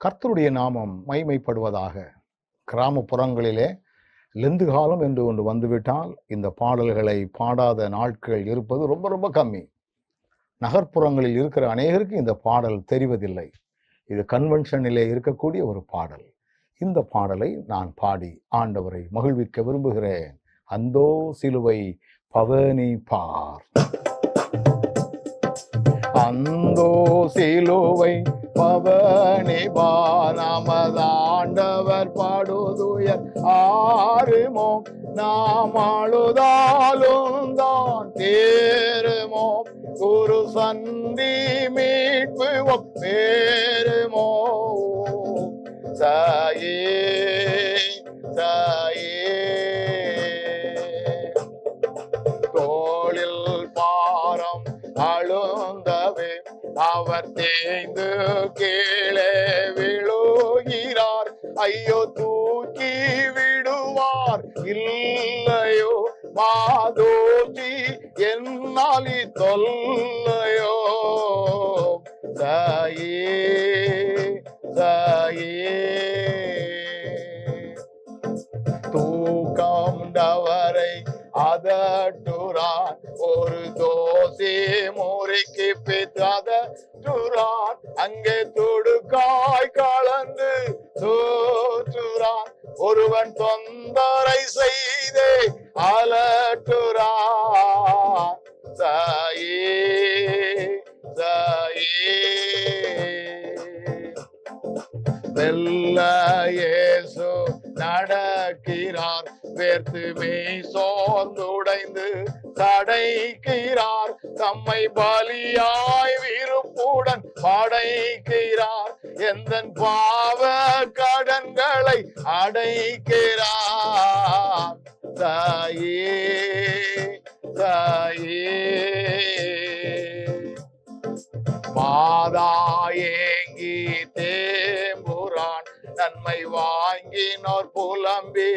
கர்த்தருடைய நாமம் மகிமைப்படுவதாக. கிராமப்புறங்களிலே லெந்து காலம் என்று ஒன்று வந்துவிட்டால் இந்த பாடல்களை பாடாத நாட்கள் இருப்பது ரொம்ப ரொம்ப கம்மி. நகர்ப்புறங்களில் இருக்கிற அநேகருக்கு இந்த பாடல் தெரிவதில்லை. இது கன்வென்ஷனிலே இருக்கக்கூடிய ஒரு பாடல். இந்த பாடலை நான் பாடி ஆண்டவரை மகிழ்விக்க விரும்புகிறேன். அந்தோ சிலுவை பவனி பார், அந்தோ சிலுவை பவனி பார், நமது ஆண்டவர் பாடுதுயர் ஆறுமோ, நாம் அழுதாலும் தான் தேருமோ, குரு சந்தி மீட்பு ஒப்பேருமோ, சாயே சாயே. தோளில் பாரம் அழுந்தவே அவர் தேய்ந்து கீழே விழுகிறார், ஐயோ தூக்கி விடுவார் இல்லையோ, மாதோச்சி என்னாலி தொல்லையோ, சாயே சாயே. தூக்கம்டவரை அதட்டுறார், ஒரு தோசை முறைக்கு பித்ததுறார், அங்கே துடுக்காய் கலந்து தோற்றுறார், ஒருவன் தொந்தரை செய்தே அலட்டுறார், சாயே சாயே. வெல்ல இயேசு நடக்கிறார், வேர்த்துமே சோர்ந்துடைந்து தடைக்கிறார், தம்மை பலியாய் விருப்புடன் படைக்கிறார், எந்தன் பாவ கடன்களை அடைக்கிறார், தாயே தாயே. மாதா ஏங்கி தேம்புறான், நன்மை வாங்கினோர் புலம்பி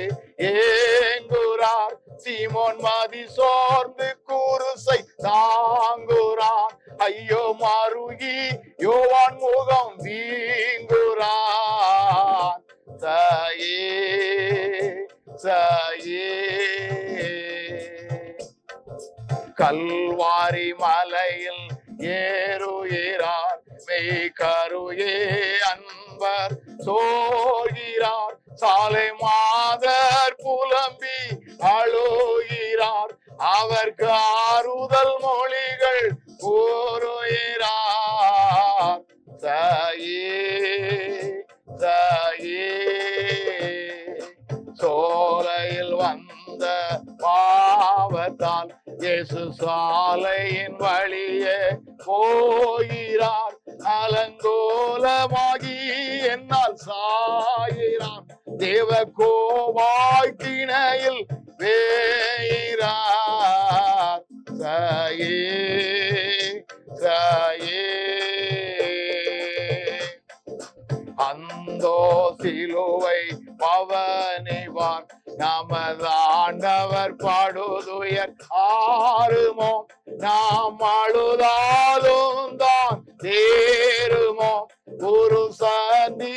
ஏங்குறார், சீமோன் மதி சோர்ந்து குருசை தாங்குறான், ஐயோ மருகி யோவான் முகம் வீங்குறான், சாயே சாயே. கல்வாரி மலையில் ஏறுகிறார், மெய் கருயே அன்பர் சோகிறார், சாலை மாதர் புலம்பி அழுகிறார், அவருக்கு ஆறுதல் மொழிகள் கூறுகிறார், சாயே சாயே. சோலையில் வந்த பாவத்தால் இயேசு சாலையின் வழியே போகிறார், அலங்கோலமாகி என்னால் சாயிறான், தேவ கோவாய்க்கிணையில் வேயிறார், சாயே சாயே. அந்தோ சிலுவை பவனிவார், நமது ஆண்டவர் பாடுதுயர் ஆறுமோ, நாம் அழுதாலும் தான் தேருமோ, ஒரு சந்தி